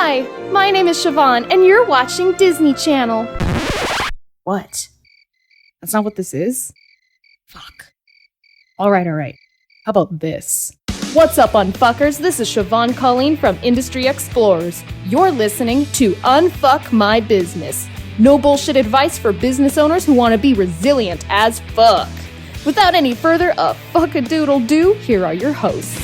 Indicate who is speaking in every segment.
Speaker 1: Hi, my name is Siobhan, and you're watching Disney Channel. What? That's not what this is? Fuck. Alright. How about this? What's up, Unfuckers? This is Siobhan Colleen from Industry Explorers. You're listening to Unfuck My Business. No bullshit advice for business owners who want to be resilient as fuck. Without any further fuck-a-doodle-doo, here are your hosts.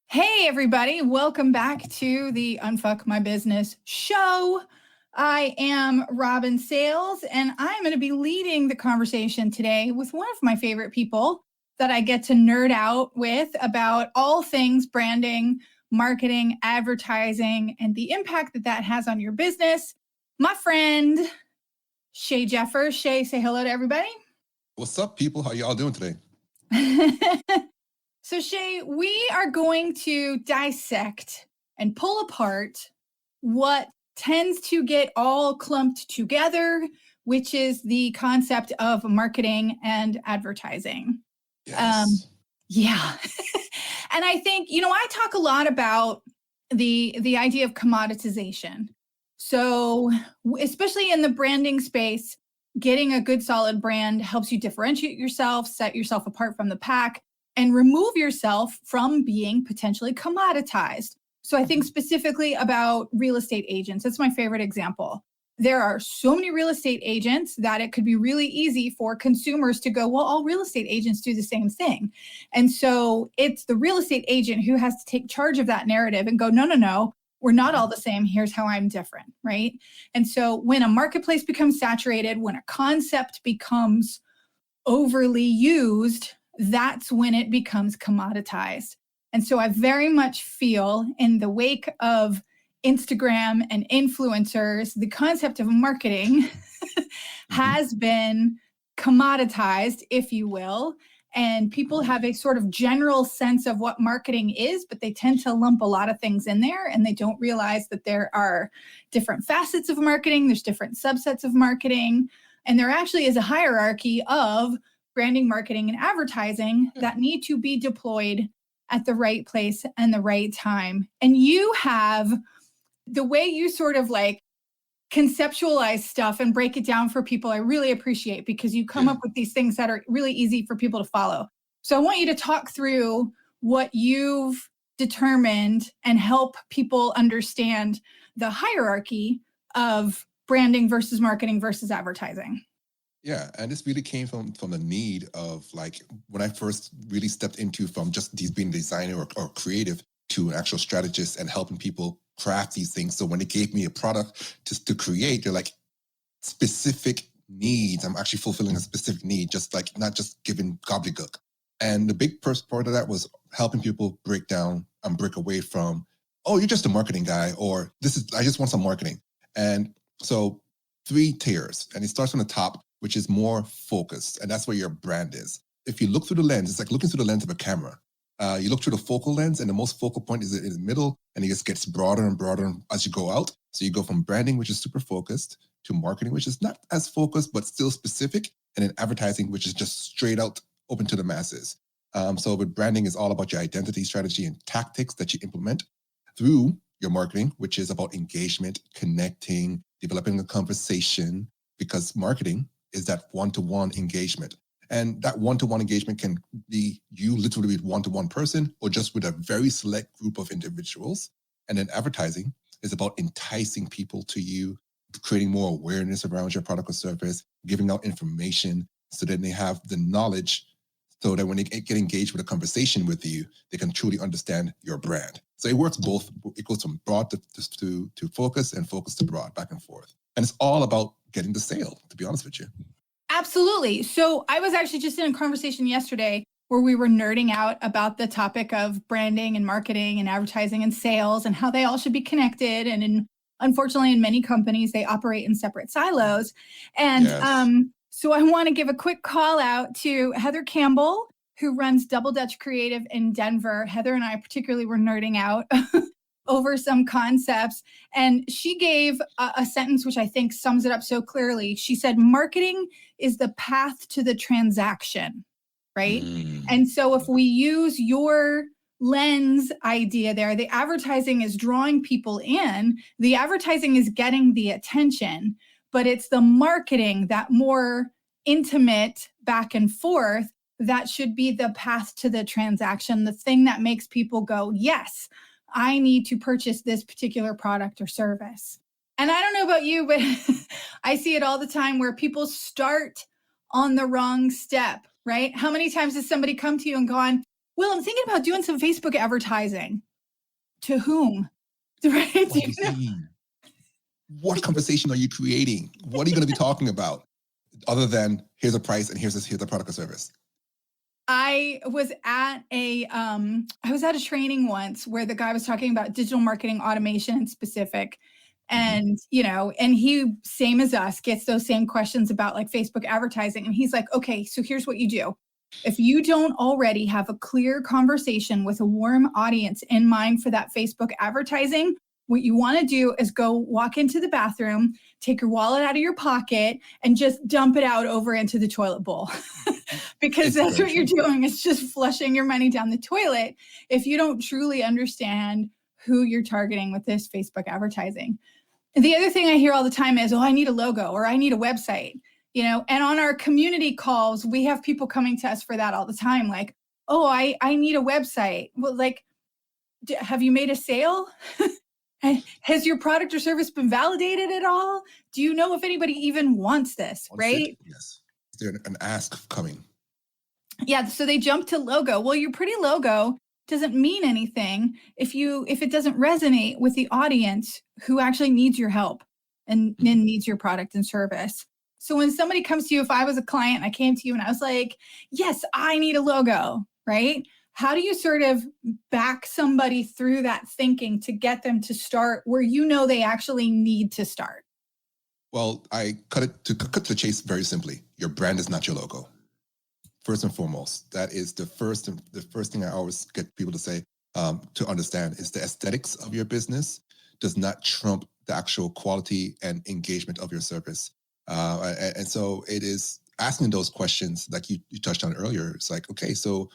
Speaker 2: Hey everybody, welcome back to the Unfuck My Business show. I am Robin Sales, and I'm going to be leading the conversation today with one of my favorite people that I get to nerd out with about all things branding, marketing, advertising, and the impact that that has on your business. My friend, Shay Jeffers. Shay, say hello to everybody.
Speaker 3: What's up, people? How y'all doing today?
Speaker 2: So Shay, we are going to dissect and pull apart what tends to get all clumped together, which is the concept of marketing and advertising.
Speaker 3: Yes.
Speaker 2: Yeah. And I think, I talk a lot about the idea of commoditization. So especially in the branding space, getting a good solid brand helps you differentiate yourself, set yourself apart from the pack, and remove yourself from being potentially commoditized. So I think specifically about real estate agents. That's my favorite example. There are so many real estate agents that it could be really easy for consumers to go, well, all real estate agents do the same thing. And so it's the real estate agent who has to take charge of that narrative and go, no, we're not all the same. Here's how I'm different, right? And so when a marketplace becomes saturated, when a concept becomes overly used, that's when it becomes commoditized. And so I very much feel in the wake of Instagram and influencers, the concept of marketing has been commoditized, if you will. And people have a sort of general sense of what marketing is, but they tend to lump a lot of things in there, and they don't realize that there are different facets of marketing. There's different subsets of marketing. And there actually is a hierarchy of branding, marketing, and advertising that need to be deployed at the right place and the right time. And you have the way you sort of like conceptualize stuff and break it down for people, I really appreciate, because you come up with these things that are really easy for people to follow. So I want you to talk through what you've determined and help people understand the hierarchy of branding versus marketing versus advertising.
Speaker 3: Yeah, and this really came from the need of, like, when I first really stepped into from just being a designer or creative to an actual strategist and helping people craft these things. So when they gave me a product to create, they're like, specific needs. I'm actually fulfilling a specific need, just like not just giving gobbledygook. And the big first part of that was helping people break down and break away from, oh, you're just a marketing guy, or I just want some marketing. And so 3 tiers, and it starts from the top, which is more focused, and that's where your brand is. If you look through the lens, it's like looking through the lens of a camera. You look through the focal lens, and the most focal point is in the middle, and it just gets broader and broader as you go out. So you go from branding, which is super focused, to marketing, which is not as focused, but still specific, and then advertising, which is just straight out open to the masses. So with branding is all about your identity, strategy, and tactics that you implement through your marketing, which is about engagement, connecting, developing a conversation, because marketing is that one-to-one engagement. And that one-to-one engagement can be you literally with one-to-one person or just with a very select group of individuals. And then advertising is about enticing people to you, creating more awareness around your product or service, giving out information so that they have the knowledge so that when they get engaged with a conversation with you, they can truly understand your brand. So it works both. It goes from broad to focus and focus to broad, back and forth. And it's all about getting the sale, to be honest with you.
Speaker 2: Absolutely. So I was actually just in a conversation yesterday where we were nerding out about the topic of branding and marketing and advertising and sales and how they all should be connected. And unfortunately, in many companies, they operate in separate silos. And so I want to give a quick call out to Heather Campbell, who runs Double Dutch Creative in Denver. Heather and I particularly were nerding out over some concepts. And she gave a sentence which I think sums it up so clearly. She said, marketing is the path to the transaction, right? And so if we use your lens idea there. The advertising is drawing people in. The advertising is getting the attention, but it's the marketing, that more intimate back and forth, that should be the path to the transaction, the thing that makes people go, yes, I need to purchase this particular product or service. And I don't know about you, but I see it all the time where people start on the wrong step, right? How many times has somebody come to you and gone, well, I'm thinking about doing some Facebook advertising. To whom? Right?
Speaker 3: What do you mean? What conversation are you creating? What are you going to be talking about other than here's a price and here's a product or service?
Speaker 2: I was at a training once where the guy was talking about digital marketing automation in specific. And, and he, same as us, gets those same questions about like Facebook advertising. And he's like, okay, so here's what you do. If you don't already have a clear conversation with a warm audience in mind for that Facebook advertising, what you want to do is go walk into the bathroom, take your wallet out of your pocket, and just dump it out over into the toilet bowl. Because that's what you're doing. It's just flushing your money down the toilet if you don't truly understand who you're targeting with this Facebook advertising. The other thing I hear all the time is, I need a logo or I need a website, and on our community calls, we have people coming to us for that all the time. Like, I need a website. Well, like, have you made a sale? Has your product or service been validated at all? Do you know if anybody even wants this, right?
Speaker 3: Yes. Is there an ask coming?
Speaker 2: Yeah. So they jump to logo. Well, your pretty logo doesn't mean anything if it doesn't resonate with the audience who actually needs your help and needs your product and service. So when somebody comes to you, if I was a client, I came to you and I was like, yes, I need a logo, right? How do you sort of back somebody through that thinking to get them to start where they actually need to start?
Speaker 3: Well, I cut to the chase very simply. Your brand is not your logo. First and foremost, that is the first thing I always get people to say, to understand, is the aesthetics of your business does not trump the actual quality and engagement of your service. And so it is asking those questions like you touched on earlier. It's like, okay, so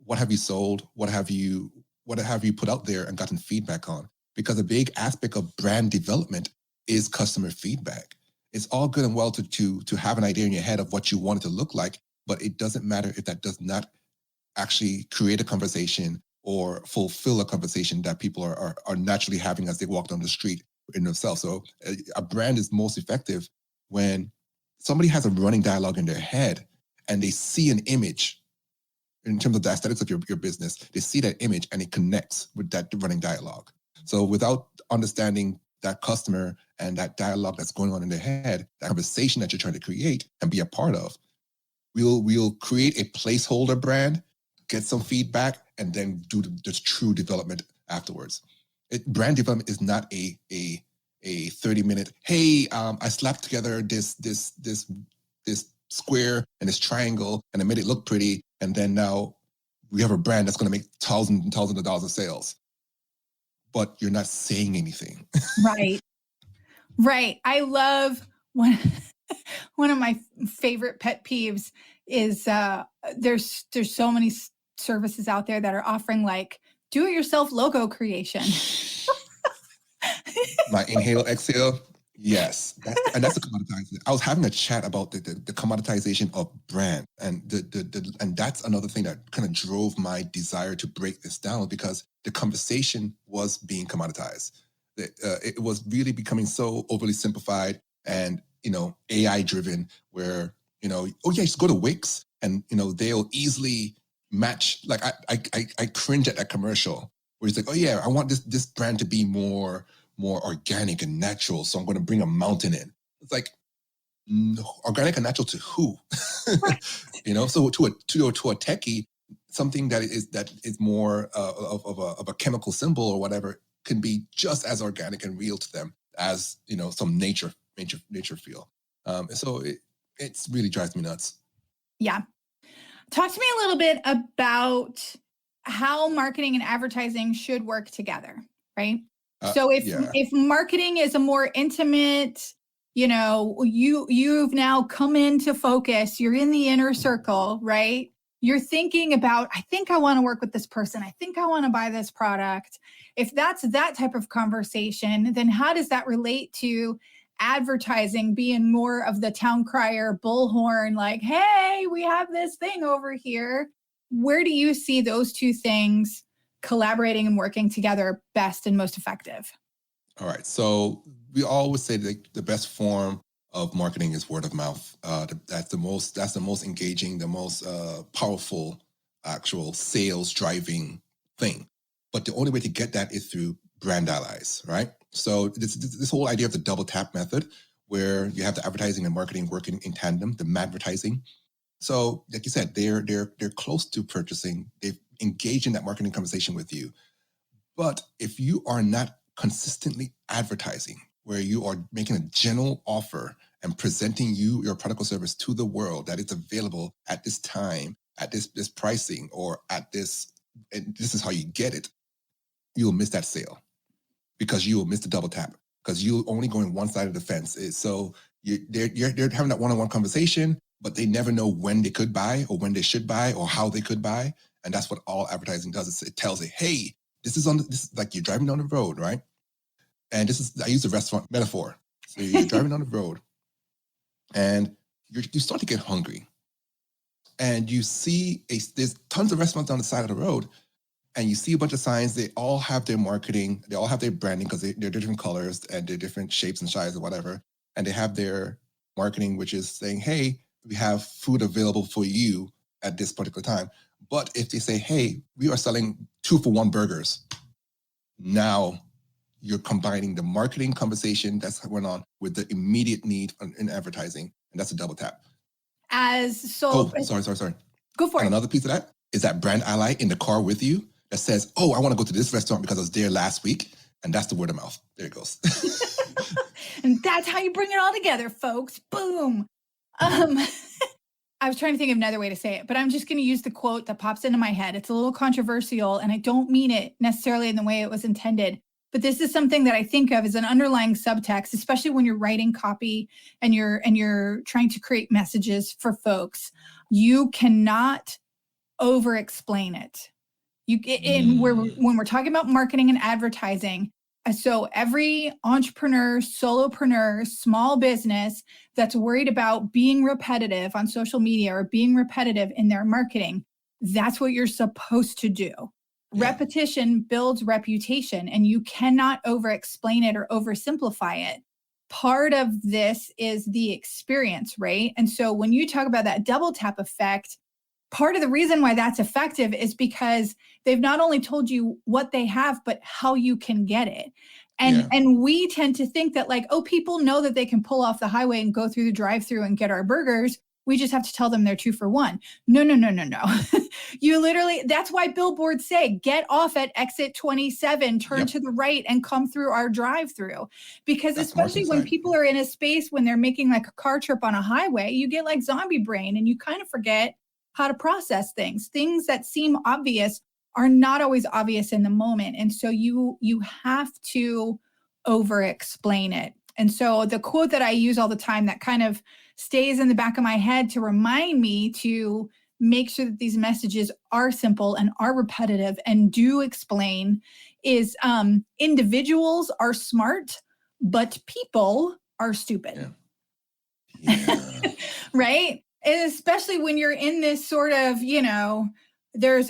Speaker 3: what have you sold? What have you put out there and gotten feedback on? Because a big aspect of brand development is customer feedback. It's all good and well to have an idea in your head of what you want it to look like, but it doesn't matter if that does not actually create a conversation or fulfill a conversation that people are naturally having as they walk down the street in themselves. So a brand is most effective when somebody has a running dialogue in their head and they see an image in terms of the aesthetics of your business. They see that image and it connects with that running dialogue. So without understanding that customer and that dialogue that's going on in their head, that conversation that you're trying to create and be a part of, we'll create a placeholder brand, get some feedback, and then do the true development afterwards. Brand development is not a 30-minute, hey, I slapped together this square and this triangle and I made it look pretty, and then now we have a brand that's going to make thousands and thousands of dollars of sales. But you're not saying anything.
Speaker 2: Right. I love one of my favorite pet peeves is there's so many services out there that are offering like do-it-yourself logo creation.
Speaker 3: My inhale, exhale. Yes. That's a commoditization. I was having a chat about the commoditization of brand. And and that's another thing that kind of drove my desire to break this down, because the conversation was being commoditized. It was really becoming so overly simplified and, AI driven, where, just go to Wix and, they'll easily match. Like I cringe at that commercial where it's like, oh yeah, I want this brand to be more organic and natural, so I'm going to bring a mountain in. It's like, no, organic and natural to who? So to a techie, something that is more of a chemical symbol or whatever can be just as organic and real to them as some nature feel. So it's really drives me nuts.
Speaker 2: Yeah. Talk to me a little bit about how marketing and advertising should work together, right? So if marketing is a more intimate, you've now come into focus, you're in the inner circle, right? you're thinking about, I think I want to work with this person. I think I want to buy this product. If that's that type of conversation, then how does that relate to advertising being more of the town crier bullhorn, like, hey, we have this thing over here? Where do you see those two things collaborating and working together best and most effective?
Speaker 3: All right. So we always say that the best form of marketing is word of mouth. That's the most engaging, the most powerful actual sales driving thing. But the only way to get that is through brand allies, right? So this whole idea of the double tap method, where you have the advertising and marketing working in tandem, the advertising. So, like you said, they're close to purchasing. They've engaged in that marketing conversation with you. But if you are not consistently advertising, where you are making a general offer and presenting your product or service to the world that it's available at this time, at this pricing, or at this, and this is how you get it, you'll miss that sale because you will miss the double tap because you're only going one side of the fence. So they're having that one-on-one conversation, but they never know when they could buy or when they should buy or how they could buy. And that's what all advertising does. It tells it, hey, this is like you're driving down the road, right? And I use the restaurant metaphor. So you're driving down the road and you start to get hungry. And you see there's tons of restaurants on the side of the road, and you see a bunch of signs. They all have their marketing, they all have their branding because they're different colors and they're different shapes and sizes or whatever. And they have their marketing, which is saying, hey, we have food available for you at this particular time. But if they say, hey, we are selling 2-for-1 burgers, now you're combining the marketing conversation that's going on with the immediate need in advertising. And that's a double tap. Sorry.
Speaker 2: Go for it.
Speaker 3: And another piece of that is that brand ally in the car with you that says, oh, I want to go to this restaurant because I was there last week. And that's the word of mouth. There it goes.
Speaker 2: And that's how you bring it all together, folks. Boom. I was trying to think of another way to say it, but I'm just going to use the quote that pops into my head. It's a little controversial, and I don't mean it necessarily in the way it was intended. But this is something that I think of as an underlying subtext, especially when you're writing copy and you're trying to create messages for folks. You cannot over-explain it. When we're talking about marketing and advertising, so every entrepreneur, solopreneur, small business that's worried about being repetitive on social media or being repetitive in their marketing, that's what you're supposed to do. Yeah. Repetition builds reputation, and you cannot over-explain it or oversimplify it. Part of this is the experience, right? And so when you talk about that double tap effect, part of the reason why that's effective is because they've not only told you what they have, but how you can get it. And we tend to think that like, oh, people know that they can pull off the highway and go through the drive-thru and get our burgers. We just have to tell them they're 2-for-1. No. You literally, that's why billboards say, get off at exit 27, turn to the right and come through our drive-thru. Because that's especially when people are in a space when they're making like a car trip on a highway, you get like zombie brain and you kind of forget how to process things. Things that seem obvious are not always obvious in the moment. And so you have to over-explain it. And so the quote that I use all the time that kind of stays in the back of my head to remind me to make sure that these messages are simple and are repetitive and do explain is individuals are smart, but people are stupid. Yeah. Right? And especially when you're in this sort of,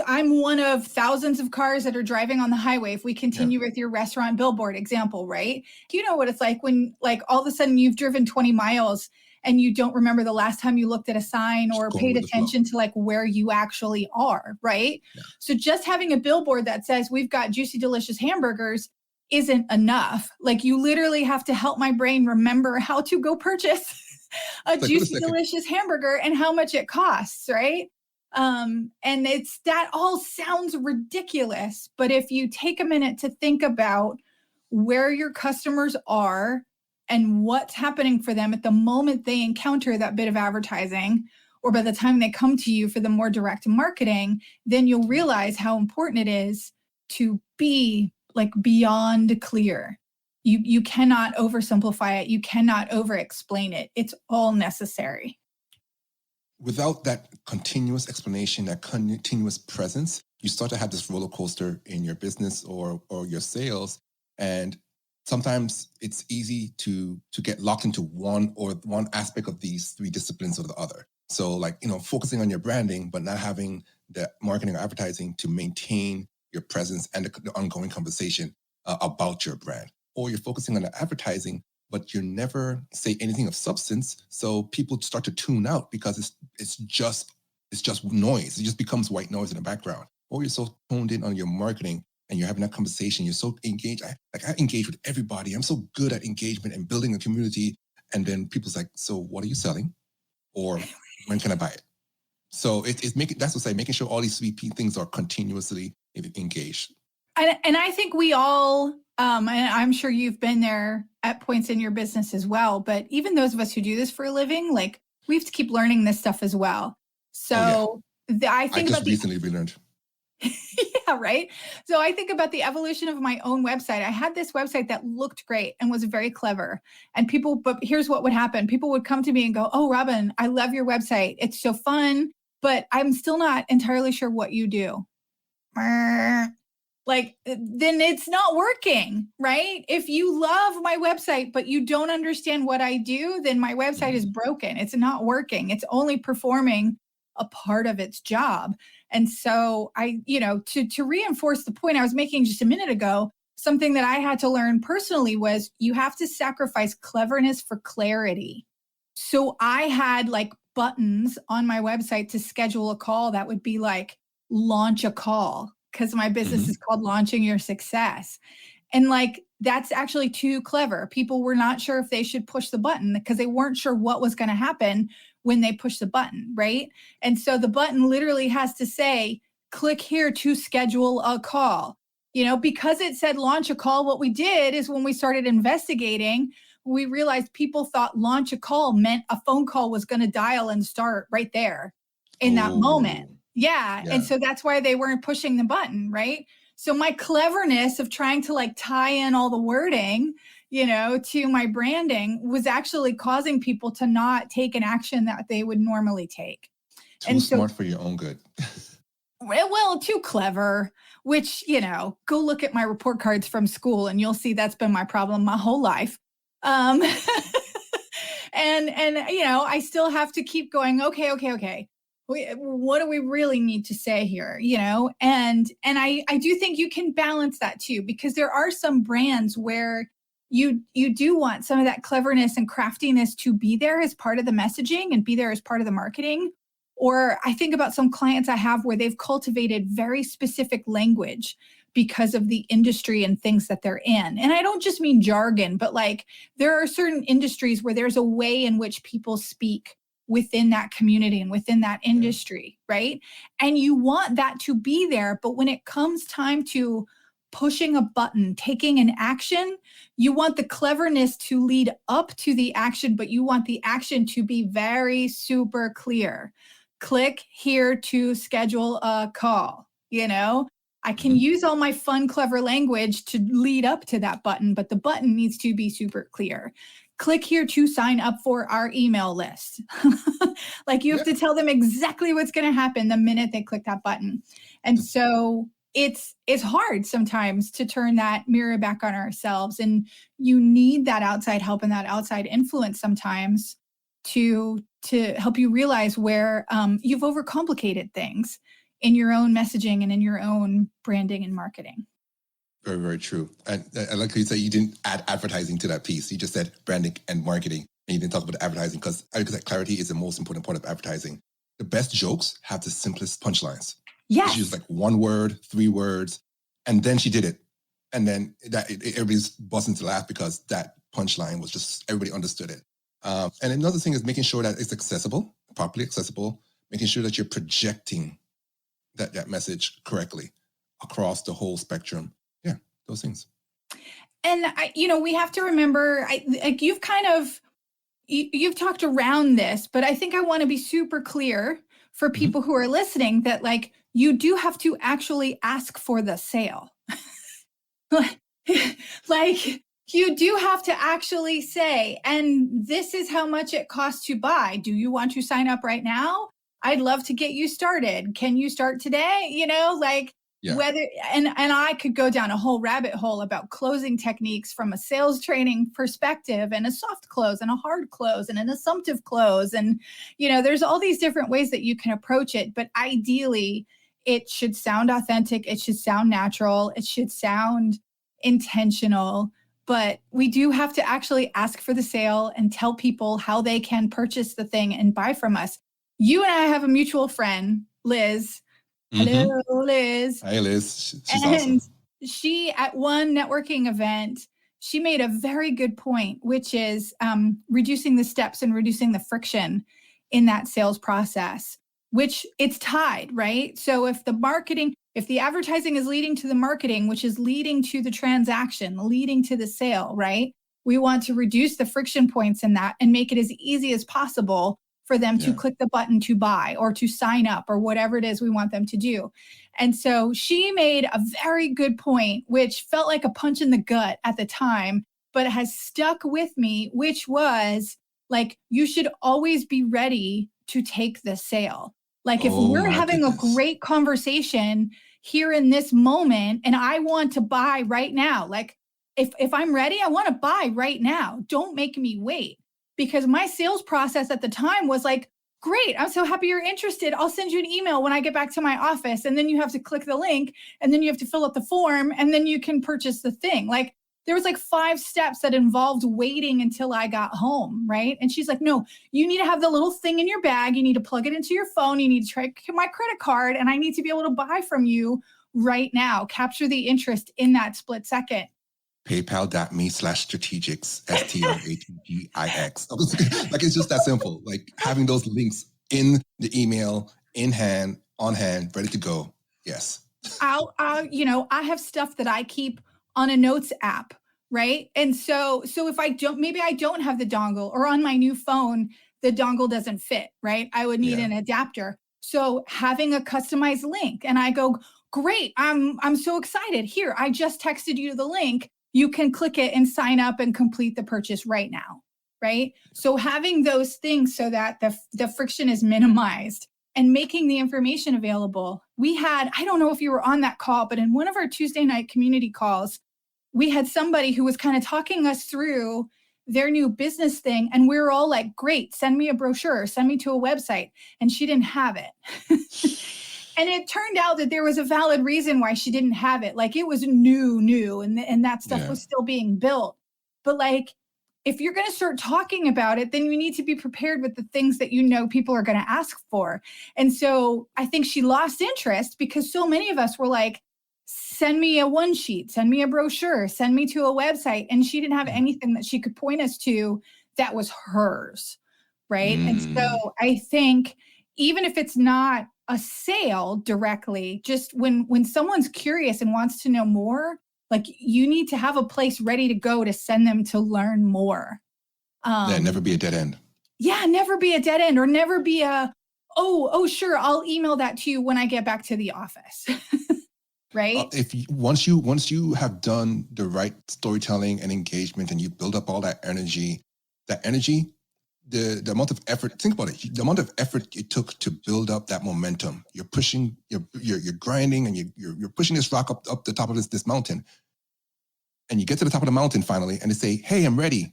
Speaker 2: I'm one of thousands of cars that are driving on the highway. If we continue with your restaurant billboard example, right? Do you know what it's like when like all of a sudden you've driven 20 miles and you don't remember the last time you looked at a sign or paid attention to like where you actually are, right? Yeah. So just having a billboard that says we've got juicy, delicious hamburgers isn't enough. Like you literally have to help my brain remember how to go purchase a juicy, delicious hamburger and how much it costs, right? And that all sounds ridiculous, but if you take a minute to think about where your customers are and what's happening for them at the moment they encounter that bit of advertising, or by the time they come to you for the more direct marketing, then you'll realize how important it is to be like beyond clear. You cannot oversimplify it. You cannot over-explain it. It's all necessary.
Speaker 3: without that continuous explanation, that continuous presence, you start to have this roller coaster in your business or your sales. And sometimes it's easy to get locked into one aspect of these three disciplines or the other. So like, focusing on your branding, but not having the marketing or advertising to maintain your presence and the ongoing conversation about your brand. Or you're focusing on the advertising, but you never say anything of substance. So people start to tune out because it's just noise. It just becomes white noise in the background. Or you're so honed in on your marketing and you're having that conversation. You're so engaged. I engage with everybody. I'm so good at engagement and building a community. And then people's like, so what are you selling? Or when can I buy it? So that's what I say, making sure all these three things are continuously engaged.
Speaker 2: And I think we all, and I'm sure you've been there at points in your business as well, but even those of us who do this for a living, like we have to keep learning this stuff as well. So I think
Speaker 3: I just recently relearned.
Speaker 2: Yeah, right. So I think about the evolution of my own website. I had this website that looked great and was very clever. But here's what would happen. People would come to me and go, "Oh, Robin, I love your website. It's so fun, but I'm still not entirely sure what you do." Like, then it's not working, right? If you love my website, but you don't understand what I do, then my website is broken. It's not working. It's only performing a part of its job. And so to reinforce the point I was making just a minute ago, something that I had to learn personally was you have to sacrifice cleverness for clarity. So I had like buttons on my website to schedule a call that would be like launch a call, because my business is called Launching Your Success. And like, that's actually too clever. People were not sure if they should push the button because they weren't sure what was going to happen when they push the button, right? And so the button literally has to say, click here to schedule a call. Because it said launch a call, what we did is when we started investigating, we realized people thought launch a call meant a phone call was going to dial and start right there in that moment. Yeah. And so that's why they weren't pushing the button, right? So my cleverness of trying to like tie in all the wording, to my branding was actually causing people to not take an action that they would normally take.
Speaker 3: Too smart for your own good.
Speaker 2: Well, too clever, which, go look at my report cards from school and you'll see that's been my problem my whole life. And I still have to keep going, okay. What do we really need to say here? And I do think you can balance that too, because there are some brands where you do want some of that cleverness and craftiness to be there as part of the messaging and be there as part of the marketing. Or I think about some clients I have where they've cultivated very specific language because of the industry and things that they're in. And I don't just mean jargon, but like there are certain industries where there's a way in which people speak within that community and within that industry, right? And you want that to be there. But when it comes time to pushing a button, taking an action, you want the cleverness to lead up to the action, but you want the action to be very super clear. Click here to schedule a call. I can use all my fun, clever language to lead up to that button, but the button needs to be super clear. Click here to sign up for our email list. Like you have to tell them exactly what's going to happen the minute they click that button. And so it's hard sometimes to turn that mirror back on ourselves. And you need that outside help and that outside influence sometimes to help you realize where you've overcomplicated things in your own messaging and in your own branding and marketing.
Speaker 3: Very, very true. And I like how you said you didn't add advertising to that piece. You just said branding and marketing, and you didn't talk about advertising because that clarity is the most important part of advertising. The best jokes have the simplest punchlines.
Speaker 2: Yes.
Speaker 3: She used like one word, 3 words, and then she did it. And then everybody's busting to laugh because that punchline was just, everybody understood it. And another thing is making sure that it's accessible, properly accessible, making sure that you're projecting that message correctly across the whole spectrum. Yeah, those things.
Speaker 2: And we have to remember, you've talked around this, but I think I want to be super clear for people who are listening that like you do have to actually ask for the sale. Like You do have to actually say, and this is how much it costs to buy. Do you want to sign up right now? I'd love to get you started. Can you start today?
Speaker 3: Yeah.
Speaker 2: Whether, and I could go down a whole rabbit hole about closing techniques from a sales training perspective, and a soft close and a hard close and an assumptive close. And, there's all these different ways that you can approach it. But ideally, it should sound authentic. It should sound natural. It should sound intentional. But we do have to actually ask for the sale and tell people how they can purchase the thing and buy from us. You and I have a mutual friend, Liz. Hello, Liz.
Speaker 3: Hi, Liz. She's
Speaker 2: and
Speaker 3: awesome.
Speaker 2: She, at one networking event, she made a very good point, which is reducing the steps and reducing the friction in that sales process, which it's tied, right? So if the advertising is leading to the marketing, which is leading to the transaction, leading to the sale, right? We want to reduce the friction points in that and make it as easy as possible for them to click the button to buy or to sign up or whatever it is we want them to do. And so she made a very good point, which felt like a punch in the gut at the time, but has stuck with me, which was like, you should always be ready to take the sale. Like if we're having a great conversation here in this moment and I want to buy right now, like if I'm ready, I want to buy right now. Don't make me wait. Because my sales process at the time was like, great, I'm so happy you're interested. I'll send you an email when I get back to my office. And then you have to click the link and then you have to fill out the form and then you can purchase the thing. Like there was like 5 steps that involved waiting until I got home, right? And she's like, no, you need to have the little thing in your bag. You need to plug it into your phone. You need to track my credit card and I need to be able to buy from you right now. Capture the interest in that split second.
Speaker 3: PayPal.me/strategics, STRATGIX. Like it's just that simple. Like having those links in the email, in hand, on hand, ready to go. Yes.
Speaker 2: I have stuff that I keep on a notes app, right? And so if I don't have the dongle, or on my new phone, the dongle doesn't fit, right? I would need an adapter. So having a customized link, and I go, great, I'm so excited. Here, I just texted you the link. You can click it and sign up and complete the purchase right now, right? So having those things so that the friction is minimized and making the information available. We had, I don't know if you were on that call, but in one of our Tuesday night community calls, we had somebody who was kind of talking us through their new business thing. And we were all like, great, send me a brochure, send me to a website. And she didn't have it. And it turned out that there was a valid reason why she didn't have it. Like it was new, and that stuff was still being built. But like, if you're going to start talking about it, then you need to be prepared with the things that people are going to ask for. And so I think she lost interest because so many of us were like, send me a one sheet, send me a brochure, send me to a website. And she didn't have anything that she could point us to that was hers, right? And so I think even if it's not a sale directly, just when someone's curious and wants to know more, like you need to have a place ready to go to send them to learn more.
Speaker 3: Never be a dead end.
Speaker 2: Yeah, never be a dead end, or never be oh, sure, I'll email that to you when I get back to the office. Right?
Speaker 3: Once you have done the right storytelling and engagement and you build up all that energy, the amount of effort, think about it, the amount of effort it took to build up that momentum. You're pushing, you're grinding, and you're pushing this rock up the top of this mountain. And you get to the top of the mountain finally, and they say, hey, I'm ready.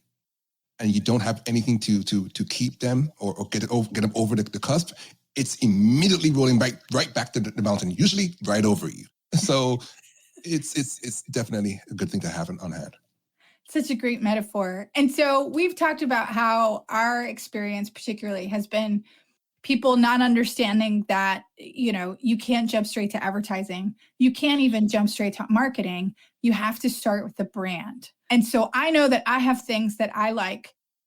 Speaker 3: And you don't have anything to keep them or get them over the cusp. It's immediately rolling right back to the mountain, usually right over you. So it's definitely a good thing to have on hand.
Speaker 2: Such a great metaphor. And so we've talked about how our experience particularly has been people not understanding that, you can't jump straight to advertising. You can't even jump straight to marketing. You have to start with the brand. And so I know that I have things that I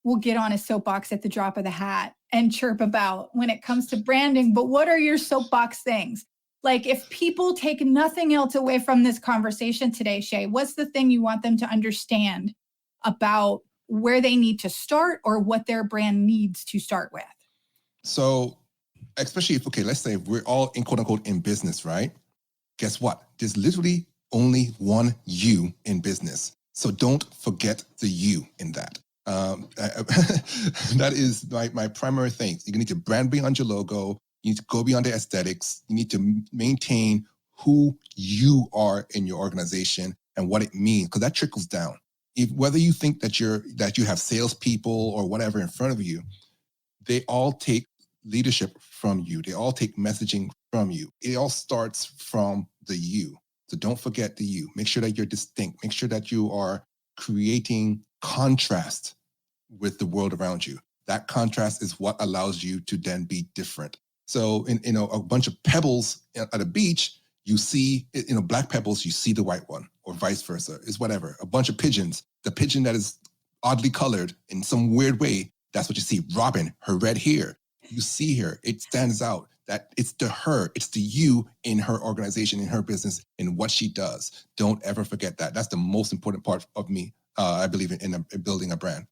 Speaker 2: will get on a soapbox at the drop of the hat and chirp about when it comes to branding. But what are your soapbox things? Like if people take nothing else away from this conversation today, Shay, what's the thing you want them to understand about where they need to start or what their brand needs to start with?
Speaker 3: So especially let's say we're all in quote unquote in business, right? Guess what? There's literally only one you in business. So don't forget the you in that. That is my primary thing. You need to brand beyond your logo. You need to go beyond the aesthetics. You need to maintain who you are in your organization and what it means, because that trickles down. Whether you think that you have salespeople or whatever in front of you, they all take leadership from you. They all take messaging from you. It all starts from the you. So don't forget the you. Make sure that you're distinct. Make sure that you are creating contrast with the world around you. That contrast is what allows you to then be different. So in a bunch of pebbles at a beach, you see, black pebbles, you see the white one, or vice versa, is whatever. A bunch of pigeons, the pigeon that is oddly colored in some weird way, that's what you see. Robin, her red hair, you see her, it stands out. That it's the you in her organization, in her business, in what she does. Don't ever forget that. That's the most important part of me. I believe in building a brand.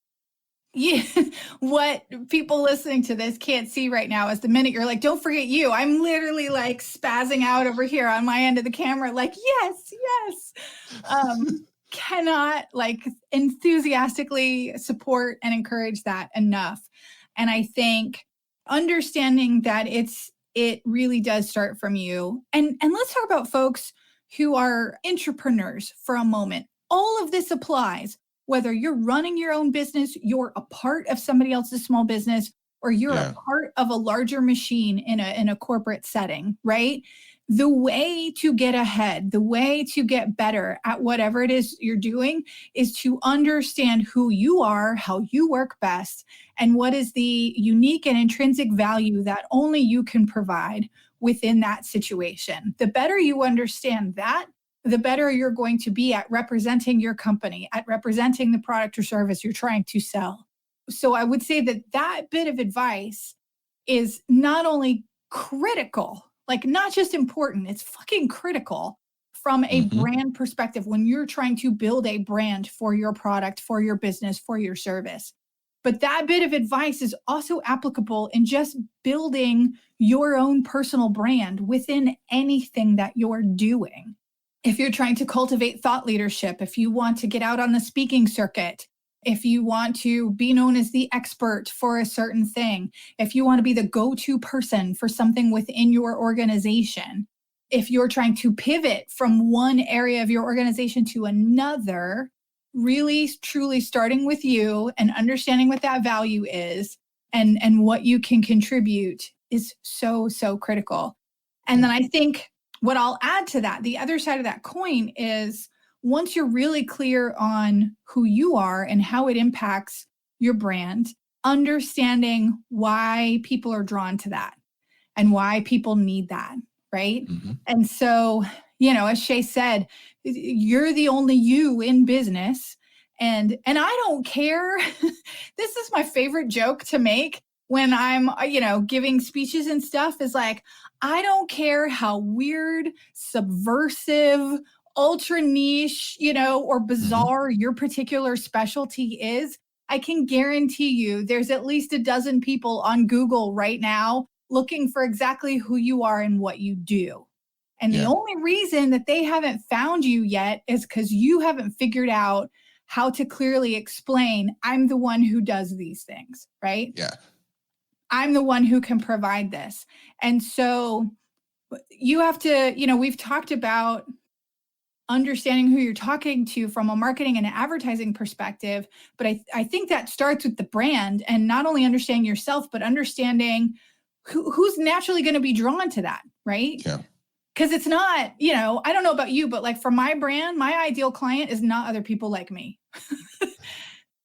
Speaker 2: Yeah, what people listening to this can't see right now is the minute you're like, don't forget you. I'm literally like spazzing out over here on my end of the camera, like, yes. Cannot like enthusiastically support and encourage that enough. And I think understanding that it really does start from you. And let's talk about folks who are entrepreneurs for a moment. All of this applies. Whether you're running your own business, you're a part of somebody else's small business, or you're a part of a larger machine in a corporate setting, right? The way to get ahead, the way to get better at whatever it is you're doing is to understand who you are, how you work best, and what is the unique and intrinsic value that only you can provide within that situation. The better you understand that, the better you're going to be at representing your company, at representing the product or service you're trying to sell. So I would say that bit of advice is not only critical, like not just important, it's fucking critical from a brand perspective when you're trying to build a brand for your product, for your business, for your service. But that bit of advice is also applicable in just building your own personal brand within anything that you're doing. If you're trying to cultivate thought leadership, if you want to get out on the speaking circuit, if you want to be known as the expert for a certain thing, if you want to be the go-to person for something within your organization, if you're trying to pivot from one area of your organization to another, really, truly starting with you and understanding what that value is and what you can contribute is so, so critical. And then I think what I'll add to that, the other side of that coin is once you're really clear on who you are and how it impacts your brand, understanding why people are drawn to that and why people need that, right? And so, as Shay said, you're the only you in business. And I don't care. This is my favorite joke to make when I'm, giving speeches and stuff is like, I don't care how weird, subversive, ultra niche, or bizarre your particular specialty is. I can guarantee you there's at least a dozen people on Google right now looking for exactly who you are and what you do. And the only reason that they haven't found you yet is because you haven't figured out how to clearly explain, I'm the one who does these things, right?
Speaker 3: Yeah.
Speaker 2: I'm the one who can provide this. And so you have to, we've talked about understanding who you're talking to from a marketing and advertising perspective, but I think that starts with the brand and not only understanding yourself, but understanding who's naturally going to be drawn to that, right?
Speaker 3: Yeah.
Speaker 2: Because it's not, I don't know about you, but like for my brand, my ideal client is not other people like me.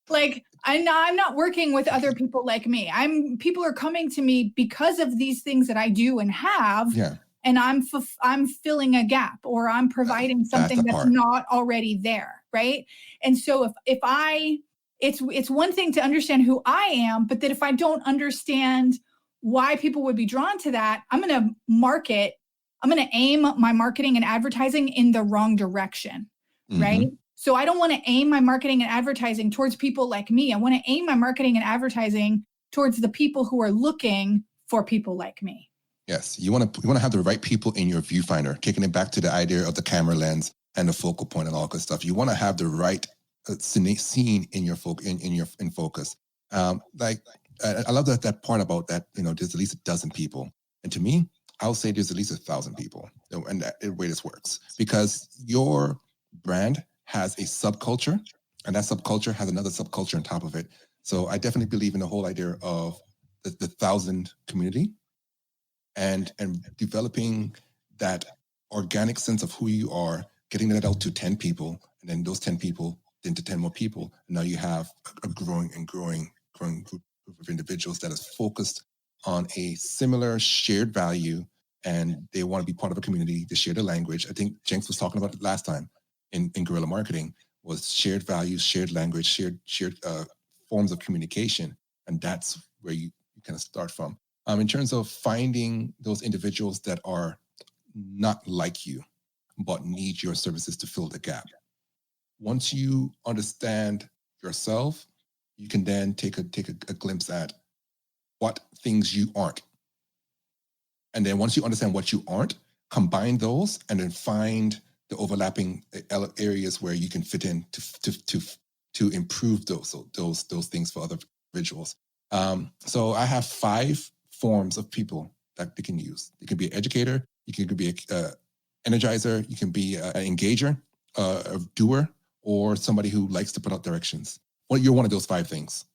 Speaker 2: Like I'm not working with other people like me. People are coming to me because of these things that I do and have. Yeah. And I'm filling a gap or I'm providing something that's not already there, right? And so it's one thing to understand who I am, but that if I don't understand why people would be drawn to that, I'm going to aim my marketing and advertising in the wrong direction, right? So I don't want to aim my marketing and advertising towards people like me. I want to aim my marketing and advertising towards the people who are looking for people like me.
Speaker 3: Yes, you want to have the right people in your viewfinder, kicking it back to the idea of the camera lens and the focal point and all good stuff. You want to have the right seen in your focus. Like I love that part about that. There's at least a dozen people, and to me, I'll say there's at least 1,000 people, and the way this works, because your brand has a subculture, and that subculture has another subculture on top of it. So I definitely believe in the whole idea of the 1,000 community, and developing that organic sense of who you are, getting that out to 10 people, and then those 10 people into 10 more people. And now you have a growing group of individuals that is focused on a similar shared value, and they want to be part of a community. They share the language. I think Jenks was talking about it last time in guerrilla marketing, was shared values, shared language, shared forms of communication. And that's where you kind of start from. In terms of finding those individuals that are not like you, but need your services to fill the gap. Once you understand yourself, you can then take a glimpse at what things you aren't. And then once you understand what you aren't, combine those and then find the overlapping areas where you can fit in to improve those things for other individuals. So I have 5 forms of people that they can use. It can be an educator, you can be an energizer, you can be an engager, a doer, or somebody who likes to put out directions. Well, you're one of those 5 things.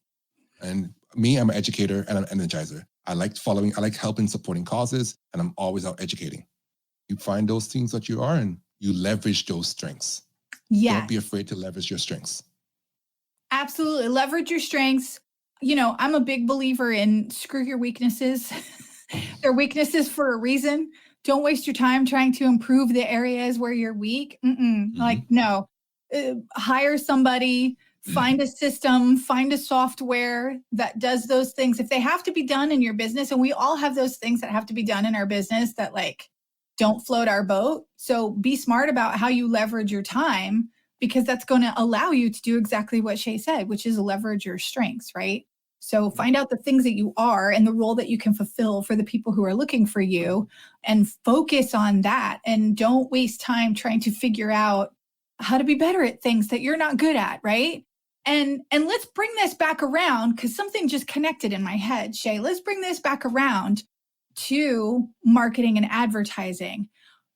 Speaker 3: And me, I'm an educator and an energizer. I like helping, supporting causes, and I'm always out educating. You find those things that you are, and you leverage those strengths.
Speaker 2: Yeah.
Speaker 3: Don't be afraid to leverage your strengths.
Speaker 2: Absolutely. Leverage your strengths. I'm a big believer in screw your weaknesses. They're weaknesses for a reason. Don't waste your time trying to improve the areas where you're weak. Like, no. Hire somebody, find a system, find a software that does those things. If they have to be done in your business, and we all have those things that have to be done in our business that don't float our boat. So be smart about how you leverage your time, because that's going to allow you to do exactly what Shay said, which is leverage your strengths, right? So find out the things that you are and the role that you can fulfill for the people who are looking for you, and focus on that. And don't waste time trying to figure out how to be better at things that you're not good at, right? And let's bring this back around, because something just connected in my head, Shay. Let's bring this back around to marketing and advertising.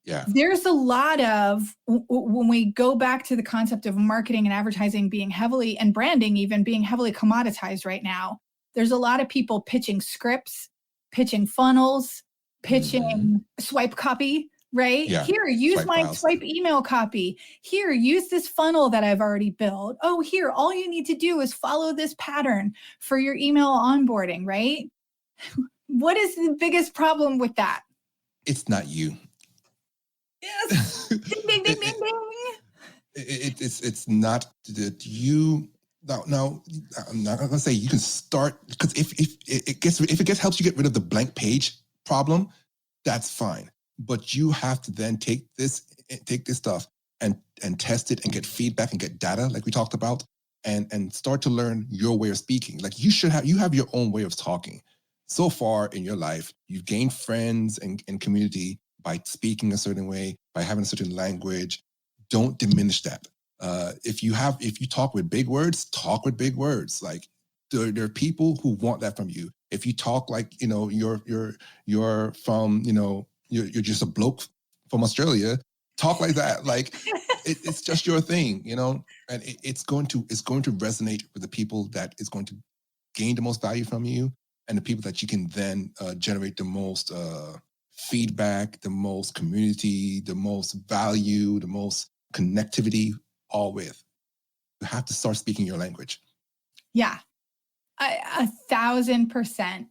Speaker 3: Yeah.
Speaker 2: There's a lot of, when we go back to the concept of marketing and advertising being heavily, and branding even being heavily commoditized right now, there's a lot of people pitching scripts, pitching funnels, pitching swipe copy, right?
Speaker 3: Yeah.
Speaker 2: Here, use my swipe email copy. Here, use this funnel that I've already built. Oh, here, all you need to do is follow this pattern for your email onboarding, right? What is the biggest problem with that?
Speaker 3: It's not you.
Speaker 2: Yes. Ding, ding, ding, ding, ding.
Speaker 3: It's not that you. Now, I'm not going to say you can start, because if it helps you get rid of the blank page problem, that's fine. But you have to then take this stuff and test it and get feedback and get data, like we talked about, and start to learn your way of speaking. Like you have your own way of talking. So far in your life, you've gained friends and community by speaking a certain way, by having a certain language. Don't diminish that. If you talk with big words, talk with big words. Like there are people who want that from you. If you talk like, you're from, you're just a bloke from Australia, talk like that. Like it's just your thing, and it's going to resonate with the people that is going to gain the most value from you, and the people that you can then generate the most feedback, the most community, the most value, the most connectivity, all with. You have to start speaking your language.
Speaker 2: Yeah, 1,000%,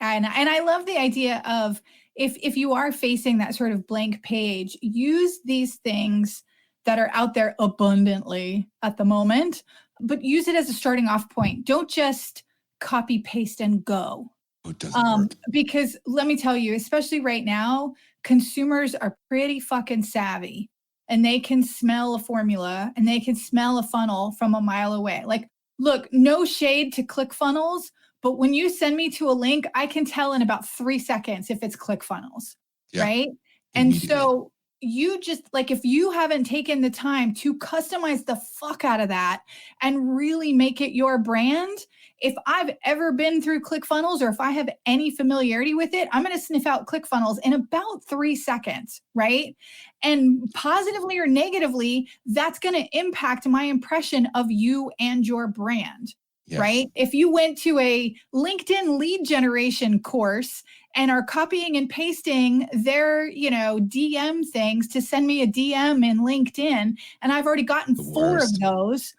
Speaker 2: and I love the idea of, if you are facing that sort of blank page, use these things that are out there abundantly at the moment, but use it as a starting off point. Don't just copy, paste, and go.
Speaker 3: It doesn't work.
Speaker 2: Because let me tell you, especially right now, consumers are pretty fucking savvy, and they can smell a formula and they can smell a funnel from a mile away. Like, look, no shade to ClickFunnels, but when you send me to a link, I can tell in about 3 seconds if it's ClickFunnels, right? And so you just like, if you haven't taken the time to customize the fuck out of that and really make it your brand, if I've ever been through ClickFunnels or if I have any familiarity with it, I'm going to sniff out ClickFunnels in about 3 seconds, right? And positively or negatively, that's going to impact my impression of you and your brand.
Speaker 3: Yes.
Speaker 2: Right? If you went to a LinkedIn lead generation course and are copying and pasting their, DM things to send me a DM in LinkedIn, and I've already gotten
Speaker 3: The
Speaker 2: 4
Speaker 3: worst.
Speaker 2: of those,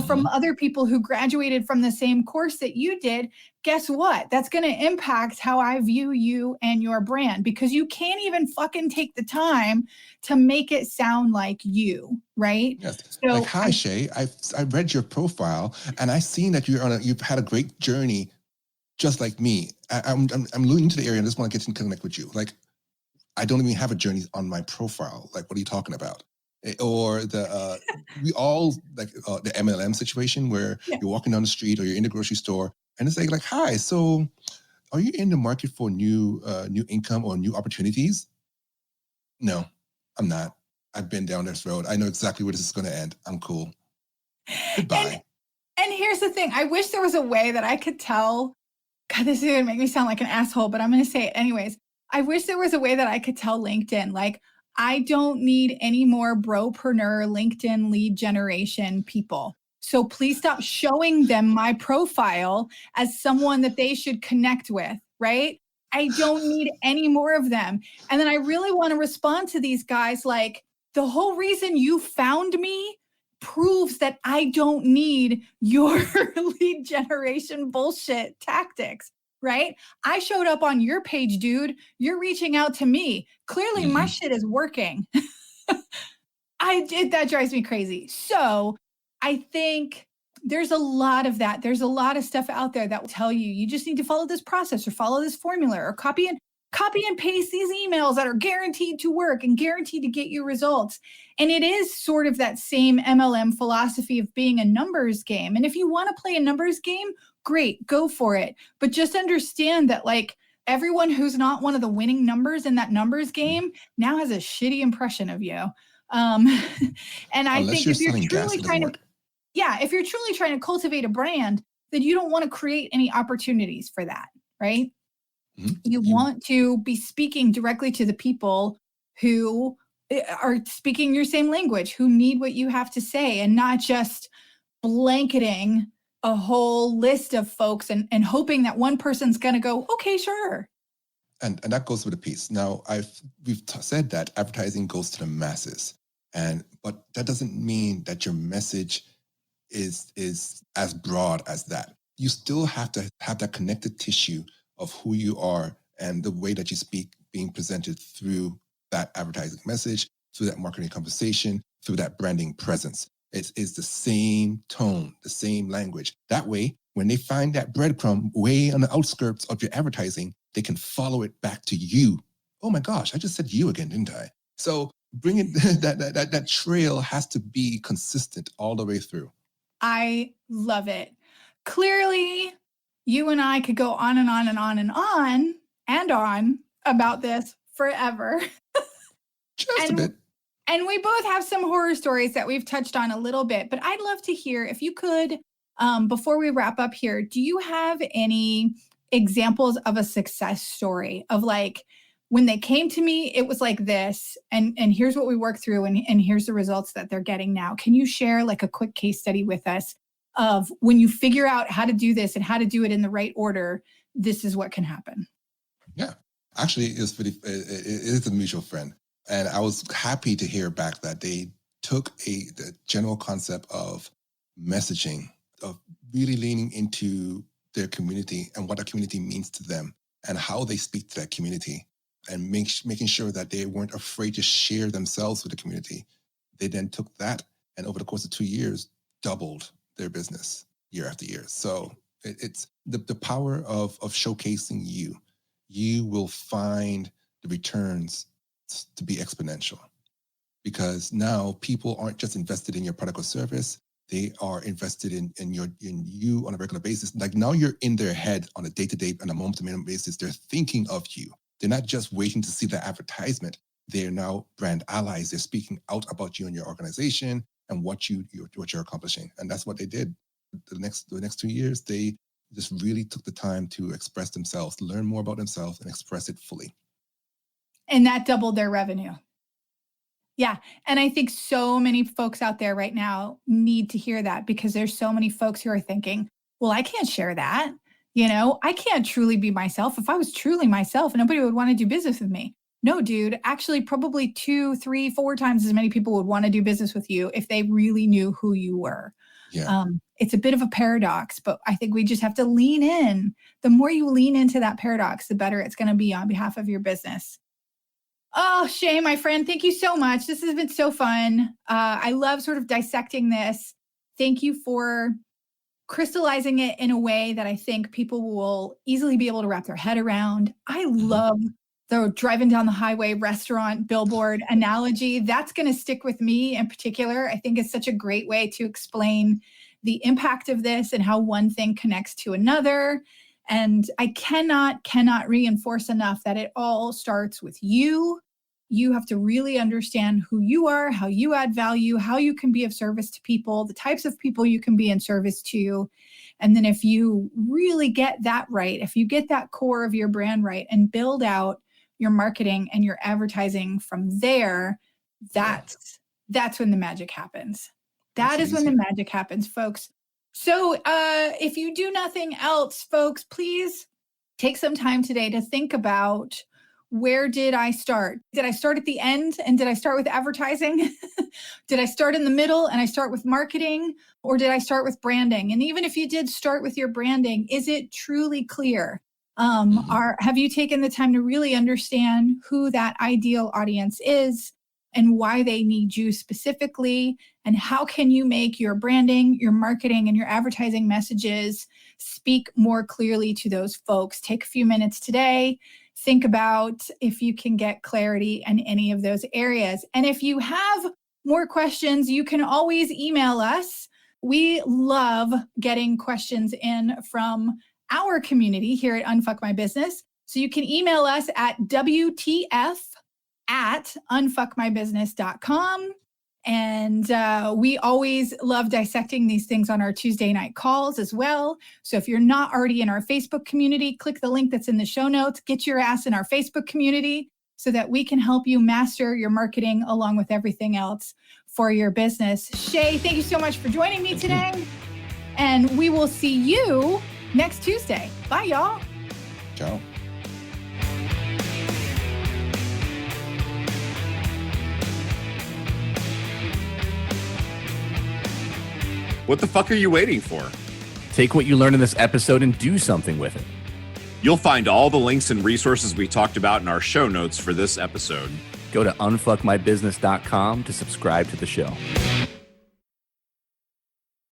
Speaker 2: from other people who graduated from the same course that you did, guess what? That's going to impact how I view you and your brand, because you can't even fucking take the time to make it sound like you, right?
Speaker 3: Yes.
Speaker 2: So
Speaker 3: Like, hi, Shay. I read your profile and I seen that you've had a great journey, just like me. I'm new to the area and just want to get to connect with you. Like, I don't even have a journey on my profile. Like, what are you talking about? Or we all like the MLM situation where you're walking down the street or you're in the grocery store and it's like, hi, so are you in the market for new income or new opportunities? No, I'm not. I've been down this road. I know exactly where this is going to end. I'm cool. Goodbye.
Speaker 2: And here's the thing. I wish there was a way that I could tell. God, this is going to make me sound like an asshole, but I'm going to say it anyways. I wish there was a way that I could tell LinkedIn, like, I don't need any more bropreneur LinkedIn lead generation people. So please stop showing them my profile as someone that they should connect with, right? I don't need any more of them. And then I really want to respond to these guys like, the whole reason you found me proves that I don't need your lead generation bullshit tactics, right? I showed up on your page, dude. You're reaching out to me. Clearly, my shit is working. That drives me crazy. So I think there's a lot of that. There's a lot of stuff out there that will tell you, you just need to follow this process or follow this formula or copy and paste these emails that are guaranteed to work and guaranteed to get you results. And it is sort of that same MLM philosophy of being a numbers game. And if you want to play a numbers game, great, go for it. But just understand that, like, everyone who's not one of the winning numbers in that numbers game now has a shitty impression of you. And I
Speaker 3: Unless
Speaker 2: think
Speaker 3: you're
Speaker 2: if you're
Speaker 3: selling gas,
Speaker 2: truly
Speaker 3: it doesn't
Speaker 2: trying to,
Speaker 3: work.
Speaker 2: if you're truly trying to cultivate a brand, then you don't want to create any opportunities for that, right? You want to be speaking directly to the people who are speaking your same language, who need what you have to say, and not just blanketing a whole list of folks and hoping that one person's going to go, okay, sure.
Speaker 3: And that goes with a piece. Now, we've said that advertising goes to the masses, but that doesn't mean that your message is as broad as that. You still have to have that connected tissue of who you are and the way that you speak being presented through that advertising message, through that marketing conversation, through that branding presence. It is the same tone, the same language. That way, when they find that breadcrumb way on the outskirts of your advertising, they can follow it back to you. Oh my gosh, I just said you again, didn't I? So bringing that trail has to be consistent all the way through.
Speaker 2: I love it. Clearly, you and I could go on and on and on and on and on about this forever.
Speaker 3: Just a bit.
Speaker 2: And we both have some horror stories that we've touched on a little bit, but I'd love to hear, if you could, before we wrap up here, do you have any examples of a success story of, like, when they came to me, it was like this, and here's what we worked through, and here's the results that they're getting now. Can you share like a quick case study with us of when you figure out how to do this and how to do it in the right order, this is what can happen?
Speaker 3: Yeah, actually, it is a mutual friend. And I was happy to hear back that they took the general concept of messaging, of really leaning into their community and what that community means to them and how they speak to that community, and making sure that they weren't afraid to share themselves with the community. They then took that and over the course of 2 years, doubled their business year after year. So it's the power of showcasing you. You will find the returns to be exponential, because now people aren't just invested in your product or service. They are invested in you on a regular basis. Like, now you're in their head on a day-to-day and a moment-to-moment basis. They're thinking of you. They're not just waiting to see the advertisement. they're now brand allies. They're speaking out about you and your organization and what you're accomplishing. And that's what they did. The next 2 years, they just really took the time to express themselves, learn more about themselves, and express it fully.
Speaker 2: And that doubled their revenue. Yeah. And I think so many folks out there right now need to hear that, because there's so many folks who are thinking, well, I can't share that. I can't truly be myself. If I was truly myself, nobody would want to do business with me. No, dude, actually probably 2, 3, 4 times as many people would want to do business with you if they really knew who you were.
Speaker 3: Yeah.
Speaker 2: It's a bit of a paradox, but I think we just have to lean in. The more you lean into that paradox, the better it's going to be on behalf of your business. Oh, Shay, my friend, thank you so much. This has been so fun. I love sort of dissecting this. Thank you for crystallizing it in a way that I think people will easily be able to wrap their head around. I love the driving down the highway restaurant billboard analogy. That's going to stick with me in particular. I think it's such a great way to explain the impact of this and how one thing connects to another. And I cannot reinforce enough that it all starts with you. You have to really understand who you are, how you add value, how you can be of service to people, the types of people you can be in service to. And then if you really get that right, if you get that core of your brand right and build out your marketing and your advertising from there, that's when the magic happens. That is when the magic happens, folks. So if you do nothing else, folks, please take some time today to think about, where did I start? Did I start at the end and did I start with advertising? Did I start in the middle and I start with marketing? Or did I start with branding? And even if you did start with your branding, is it truly clear? Have you taken the time to really understand who that ideal audience is and why they need you specifically? And how can you make your branding, your marketing, and your advertising messages speak more clearly to those folks? Take a few minutes today. Think about if you can get clarity in any of those areas. And if you have more questions, you can always email us. We love getting questions in from our community here at Unfuck My Business. So you can email us at WTF@unfuckmybusiness.com. And we always love dissecting these things on our Tuesday night calls as well. So if you're not already in our Facebook community, click the link that's in the show notes. Get your ass in our Facebook community so that we can help you master your marketing along with everything else for your business. Shay, thank you so much for joining me today. And we will see you next Tuesday. Bye, y'all.
Speaker 3: Ciao.
Speaker 4: What the fuck are you waiting for?
Speaker 5: Take what you learned in this episode and do something with it.
Speaker 4: You'll find all the links and resources we talked about in our show notes for this episode.
Speaker 5: Go to unfuckmybusiness.com to subscribe to the show.